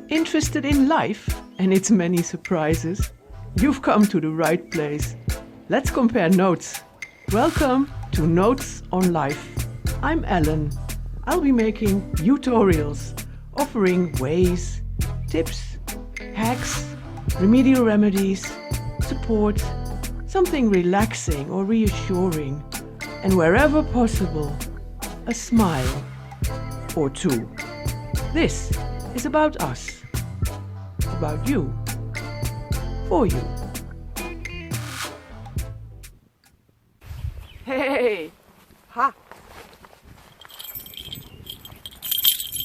Interested in life and its many surprises? You've come to the right place. Let's compare notes. Welcome to Notes on Life. I'm Ellen. I'll be making tutorials, offering ways, tips, hacks, remedial remedies, support, something relaxing or reassuring, and wherever possible, a smile or two. This is about us, about you, for you. Hey! Ha!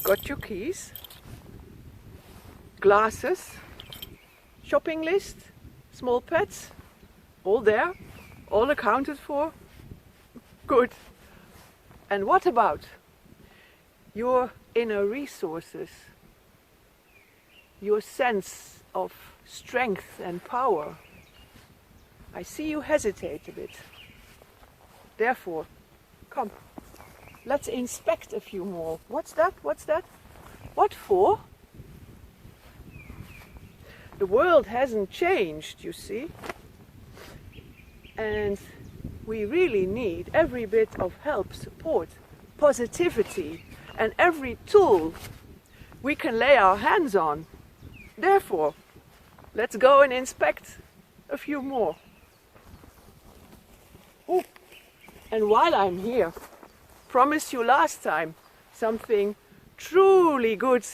Got your keys? Glasses? Shopping list? Small pets? All there? All accounted for? Good. And what about your inner resources? Your sense of strength and power? I see you hesitate a bit. Therefore, come, let's inspect a few more. What's that? What's that? What for? The world hasn't changed, you see. And we really need every bit of help, support, positivity, and every tool we can lay our hands on. Therefore, let's go and inspect a few more. Ooh. And while I'm here, promised you last time something truly good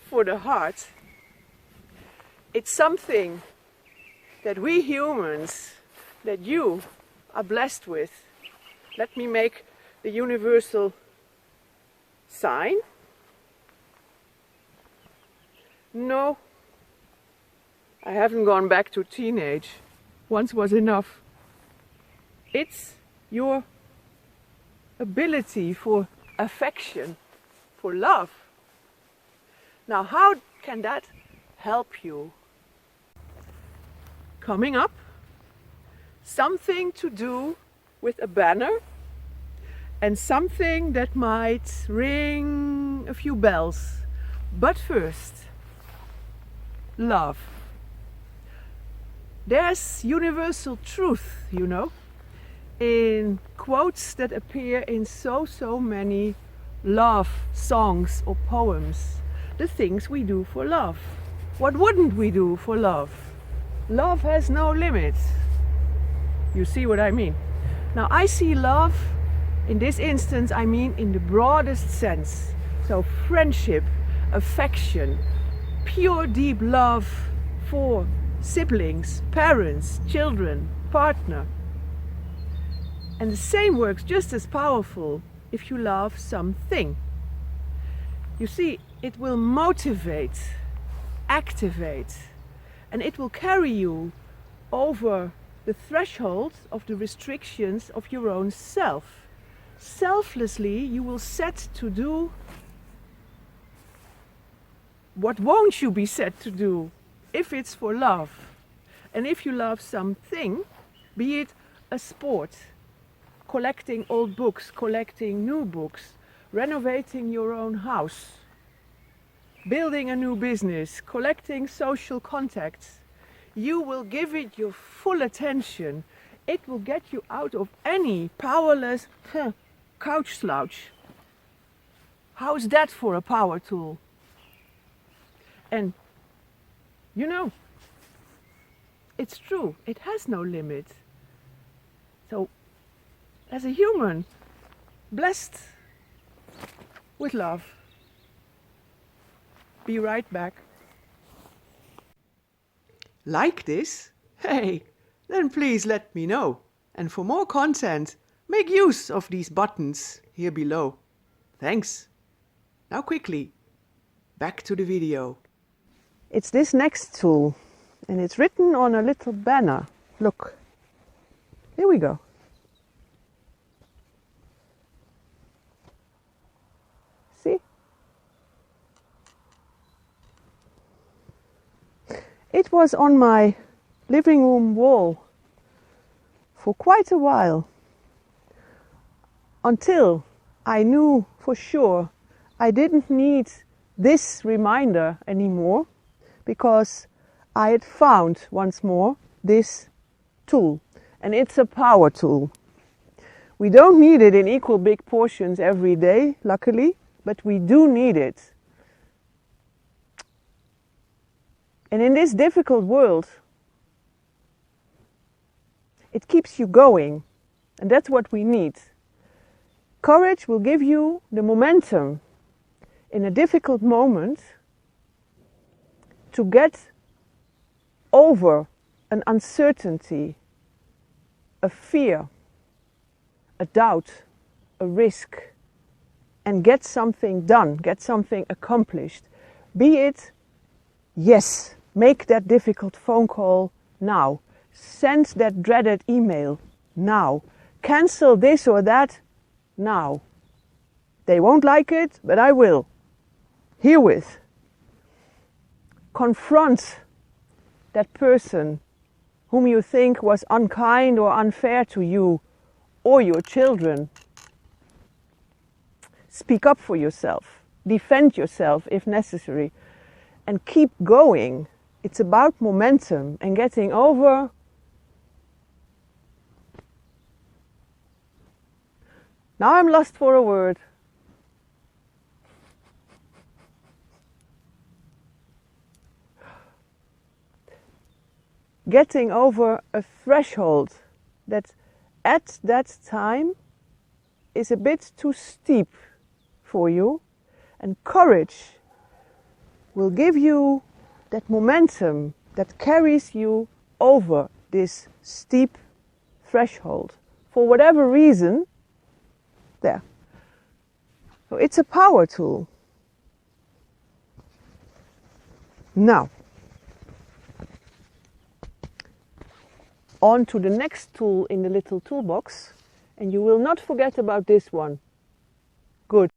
for the heart. It's something that we humans, that you are blessed with. Let me make the universal sign. No, I haven't gone back to teenage. Once was enough. It's your ability for affection, for love. Now, how can that help you? Coming up, something to do with a banner and something that might ring a few bells. But first, love. There's universal truth, you know, in quotes that appear in so many love songs or poems. The things we do for love. What wouldn't we do for love? Love has no limits. You see what I mean? Now I see love, in this instance I mean in the broadest sense. So friendship, affection, pure deep love for siblings, parents, children, partner. And the same works just as powerful if you love something. You see, it will motivate, activate, and it will carry you over the threshold of the restrictions of your own self. Selflessly, you will set to do what won't you be set to do if it's for love. And if you love something, be it a sport, collecting old books, collecting new books, renovating your own house, building a new business, collecting social contacts, you will give it your full attention. It will get you out of any powerless couch slouch. How's that for a power tool? And you know, it's true, it has no limit. So, as a human, blessed with love. Be right back. Like this? Hey, then please let me know. And for more content, make use of these buttons here below. Thanks. Now quickly, back to the video. It's this next tool, and it's written on a little banner. Look, here we go. See? It was on my living room wall for quite a while, until I knew for sure I didn't need this reminder anymore, because I had found once more this tool, and it's a power tool. We don't need it in equal big portions every day, luckily, but we do need it. And in this difficult world, it keeps you going, and that's what we need. Courage will give you the momentum in a difficult moment to get over an uncertainty, a fear, a doubt, a risk, and get something done, get something accomplished. Be it, yes, make that difficult phone call now. Send that dreaded email now. Cancel this or that now. They won't like it, but I will. Herewith. Confront that person whom you think was unkind or unfair to you or your children. Speak up for yourself. Defend yourself if necessary. And keep going. It's about momentum and getting over Now I'm lost for a word. Getting over a threshold that at that time is a bit too steep for you, and courage will give you that momentum that carries you over this steep threshold for whatever reason. There. So it's a power tool. Now, on to the next tool in the little toolbox, and you will not forget about this one. Good.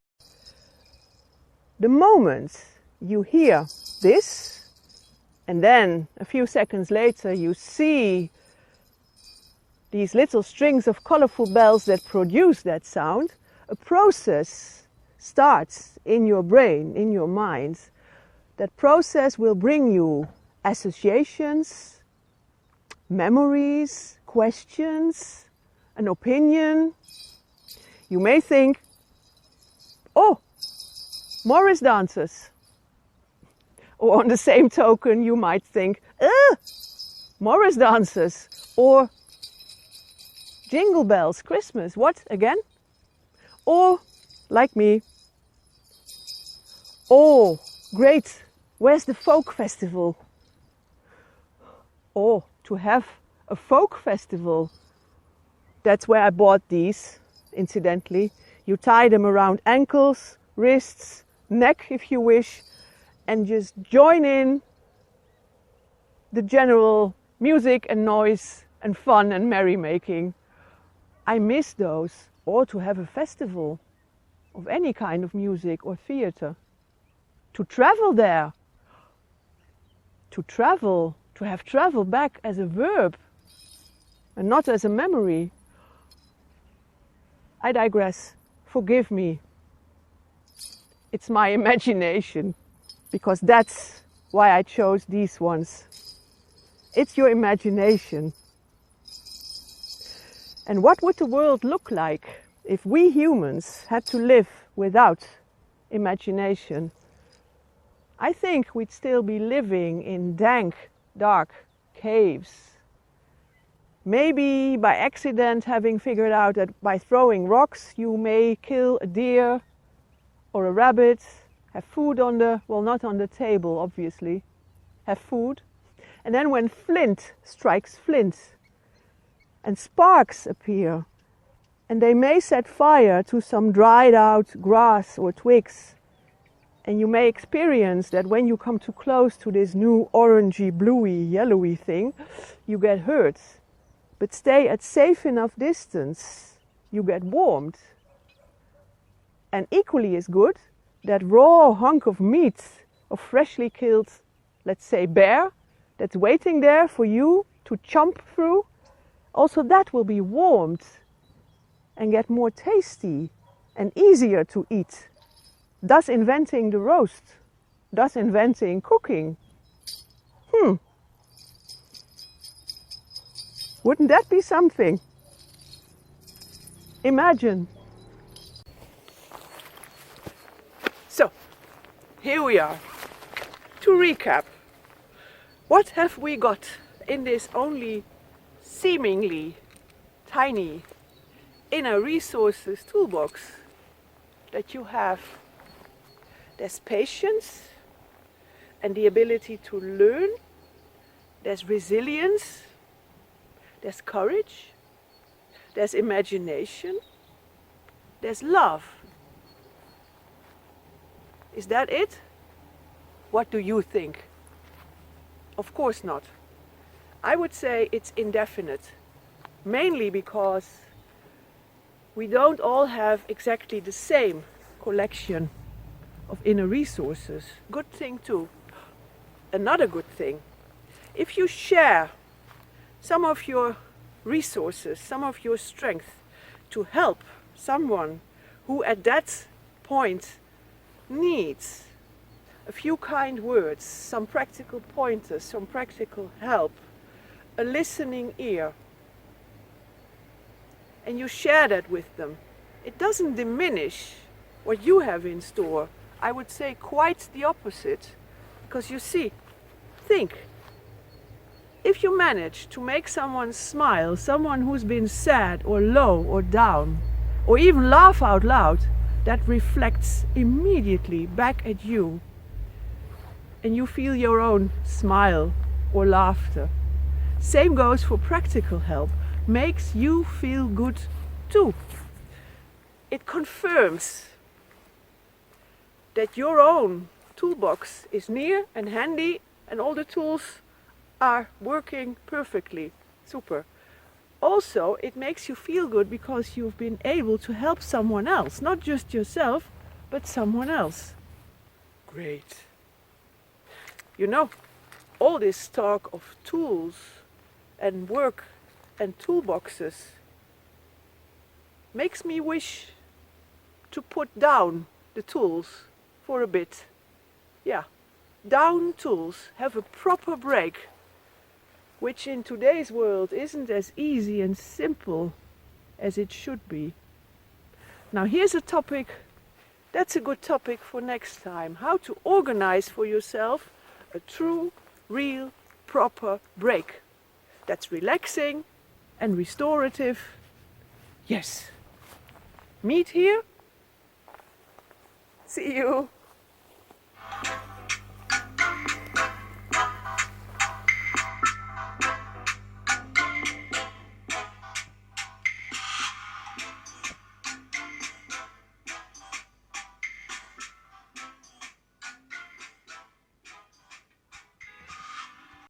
The moment you hear this, and then a few seconds later you see these little strings of colorful bells that produce that sound, a process starts in your brain, in your mind. That process will bring you associations, memories, questions, an opinion. You may think, oh, Morris dancers. Or on the same token, you might think, Morris dancers. Or Jingle bells, Christmas, what again? Or, like me, oh, great, where's the folk festival? Or, to have a folk festival. That's where I bought these, incidentally. You tie them around ankles, wrists, neck if you wish, and just join in the general music and noise and fun and merrymaking. I miss those. Or to have a festival of any kind of music or theater. To travel there. To travel, to have travel back as a verb and not as a memory. I digress. Forgive me. It's my imagination, because that's why I chose these ones. It's your imagination. And what would the world look like if we humans had to live without imagination? I think we'd still be living in dank, dark caves. Maybe by accident having figured out that by throwing rocks you may kill a deer or a rabbit, have food on the, well, not on the table obviously, have food. And then when flint strikes flint, and sparks appear, and they may set fire to some dried out grass or twigs, and you may experience that when you come too close to this new orangey, bluey, yellowy thing, you get hurt. But stay at safe enough distance, you get warmed. And equally as good, that raw hunk of meat of freshly killed, let's say, bear, that's waiting there for you to chomp through, also that will be warmed and get more tasty and easier to eat, thus inventing the roast thus inventing cooking. Wouldn't that be something? Imagine. So, here we are. To recap, what have we got in this only seemingly tiny inner resources toolbox that you have? There's patience and the ability to learn. There's resilience. There's courage. There's imagination. There's love. Is that it? What do you think? Of course not. I would say it's indefinite, mainly because we don't all have exactly the same collection of inner resources. Good thing too. Another good thing, if you share some of your resources, some of your strength to help someone who at that point needs a few kind words, some practical pointers, some practical help, a listening ear, and you share that with them, it doesn't diminish what you have in store. I would say quite the opposite, because you see, think, if you manage to make someone smile, someone who's been sad or low or down, or even laugh out loud, that reflects immediately back at you, and you feel your own smile or laughter. Same goes for practical help. Makes you feel good too. It confirms that your own toolbox is near and handy and all the tools are working perfectly. Super. Also, it makes you feel good because you've been able to help someone else, not just yourself, but someone else. Great. You know, all this talk of tools and work and toolboxes makes me wish to put down the tools for a bit. Yeah, down tools, have a proper break, which in today's world isn't as easy and simple as it should be. Now here's a topic, that's a good topic for next time. How to organize for yourself a true, real, proper break. That's relaxing and restorative. Yes. Meet here. See you.